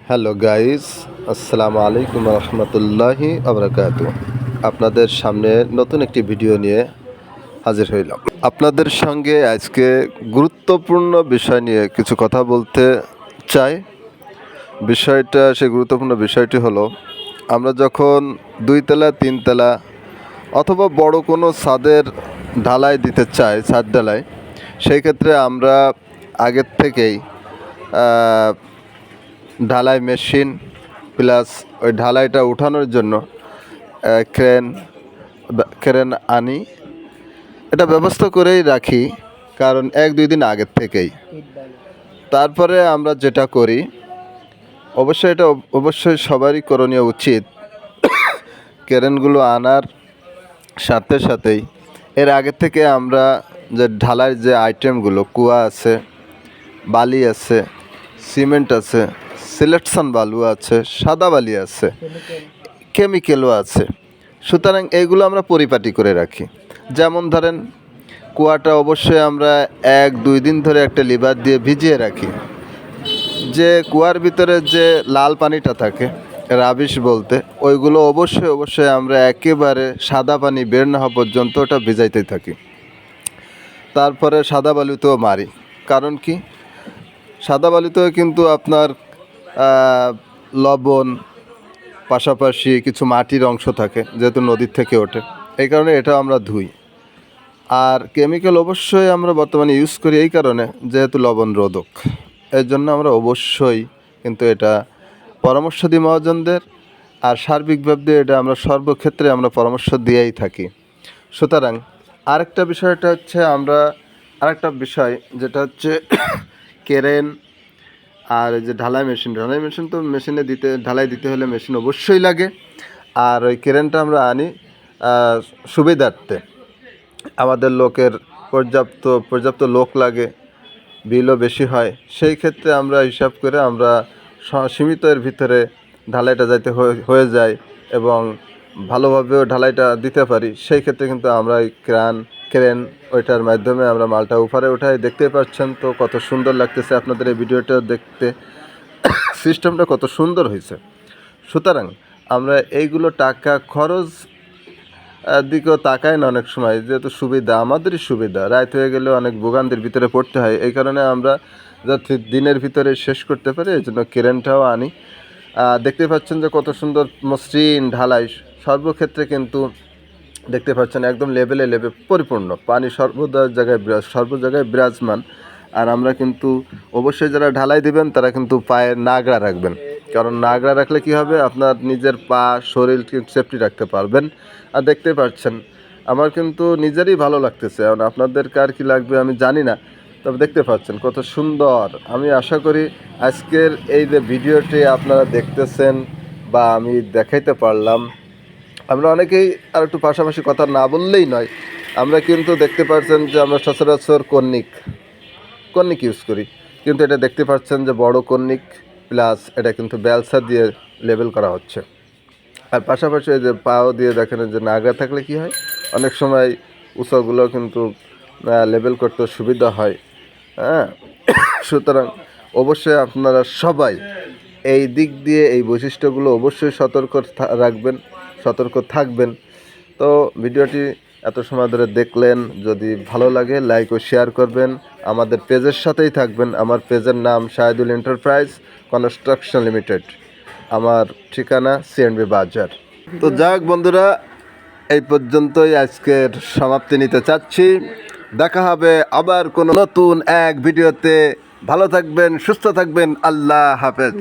Hello guys, আসসালামু আলাইকুম রহমতুল্লাহি আবরাকাতু। আপনাদের সামনে নতুন একটি ভিডিও নিয়ে হাজির হইলাম। আপনাদের সঙ্গে আজকে গুরুত্বপূর্ণ বিষয় নিয়ে কিছু কথা বলতে চাই। সেই গুরুত্বপূর্ণ বিষয়টি হলো, আমরা যখন দুইতলা তিনতলা অথবা বড় কোনো ছাদের ঢালাই দিতে চাই, ছাদ ঢালাই, সেই ক্ষেত্রে আমরা আগের থেকেই ঢালাই মেশিন প্লাস ওই ঢালাইটা উঠানোর জন্য ক্রেন আনি। এটা ব্যবস্থা করেই রাখি, কারণ 1-2 দিন আগের থেকেই। তারপরে আমরা যেটা করি, অবশ্যই সবারই করণীয় উচিত, ক্রেনগুলো আনার সাথে সাথেই এর আগে থেকে আমরা যে ঢালাইয়ের যে আইটেমগুলো, কুয়া আছে, বালি আছে, সিমেন্ট আছে, সিলেকশন বালু আছে, সাদা বালি আছে, কেমিক্যালও আছে। সুতরাং এইগুলো আমরা পরিপাটি করে রাখি। যেমন ধরেন, কুয়াটা অবশ্যই আমরা 1-2 দিন ধরে একটা লিভার দিয়ে ভিজিয়ে রাখি। যে কুয়ার ভিতরে যে লাল পানিটা থাকে, রাবিশ বলতে, ওইগুলো অবশ্যই আমরা একেবারে সাদা পানি বের না হওয়া পর্যন্ত ওটা ভিজাইতে থাকি। তারপরে সাদা বালুতেও মারি। কারণ কি, সাদা বালুতেও কিন্তু আপনার লবণ, পাশাপাশি কিছু মাটির অংশ থাকে, যেহেতু নদীর থেকে ওঠে, এই কারণে এটাও আমরা ধুই। আর কেমিক্যাল অবশ্যই আমরা বর্তমানে ইউজ করি এই কারণে, যেহেতু লবণ রোধক, এর জন্য আমরা অবশ্যই কিন্তু এটা পরামর্শ দিই মহাজনদের। আর সার্বিকভাবে এটা আমরা সর্বক্ষেত্রে আমরা পরামর্শ দিয়েই থাকি। সুতরাং আরেকটা বিষয় যেটা হচ্ছে ক্রেন আর এই যে ঢালাই মেশিন তো ঢালাই দিতে হলে মেশিন অবশ্যই লাগে। আর ওই ক্রেনটা আমরা আনি সুবিধার্থে। আমাদের পর্যাপ্ত লোক লাগে, বিলও বেশি হয়। সেই ক্ষেত্রে আমরা হিসাব করে আমরা সীমিত এর ভিতরে ঢালাইটা যাইতে হয়ে যায় এবং ভালোভাবেও ঢালাইটা দিতে পারি। সেই ক্ষেত্রে কিন্তু আমরা এই ক্রেন ওইটার মাধ্যমে আমরা মালটা উপরে উঠাই। দেখতে পাচ্ছেন তো কত সুন্দর লাগতেছে আপনাদের এই ভিডিওটা দেখতে, সিস্টেমটা কত সুন্দর হয়েছে। সুতরাং আমরা এইগুলো টাকা খরচ দিকেও তাকাই না অনেক সময়, যেহেতু আমাদেরই সুবিধা। রাত হয়ে গেলে অনেক ভোগান্তির ভিতরে পড়তে হয়, এই কারণে আমরা যাতে দিনের ভিতরে শেষ করতে পারি, এই জন্য ক্রেনটাও আনি। দেখতে পাচ্ছেন যে কত সুন্দর মসৃণ ঢালাই। সর্বক্ষেত্রে কিন্তু দেখতে পাচ্ছেন একদম লেভেলে পরিপূর্ণ, পানি সর্ব জায়গায় বিরাজমান। আর আমরা কিন্তু অবশ্যই যারা ঢালাই দিবেন তারা কিন্তু পায়ে নাগড়া রাখবেন, কারণ নাগড়া রাখলে কি হবে, আপনার নিজের পা শরীর সেফটি রাখতে পারবেন। আর দেখতে পাচ্ছেন আমার কিন্তু নিজেরই ভালো লাগতেছে, কারণ আপনাদের কার কী লাগবে আমি জানি না, তবে দেখতে পাচ্ছেন কত সুন্দর। আমি আশা করি আজকের এই যে ভিডিওটি আপনারা দেখতেছেন বা আমি দেখাইতে পারলাম। আমরা অনেকেই আর একটু পাশাপাশি কথা না বললেই নয়, আমরা কিন্তু দেখতে পাচ্ছেন যে আমরা সচরাচর কর্নিক ইউজ করি, কিন্তু এটা দেখতে পাচ্ছেন যে বড় কর্নিক প্লাস এটা কিন্তু ব্যালসা দিয়ে লেবেল করা হচ্ছে। আর পাশাপাশি এই যে পাও দিয়ে দেখেন যে নাগড়া থাকলে কি হয়, অনেক সময় উঁচাগুলো কিন্তু লেবেল করতে সুবিধা হয়। হ্যাঁ, সুতরাং অবশ্যই আপনারা সবাই এই দিক দিয়ে এই বৈশিষ্ট্যগুলো অবশ্যই সতর্ক থাকবেন। তো ভিডিওটি এত সময় ধরে দেখলেন, যদি ভালো লাগে লাইক ও শেয়ার করবেন, আমাদের পেজের সাথেই থাকবেন। আমার পেজের নাম শাহিদুল এন্টারপ্রাইজ কনস্ট্রাকশন লিমিটেড, আমার ঠিকানা সিএনবি বাজার। তো যাক বন্ধুরা, এই পর্যন্তই আজকের সমাপ্তি নিতে চাচ্ছি। দেখা হবে আবার কোনো নতুন এক ভিডিওতে। ভালো থাকবেন, সুস্থ থাকবেন, আল্লাহ হাফেজ।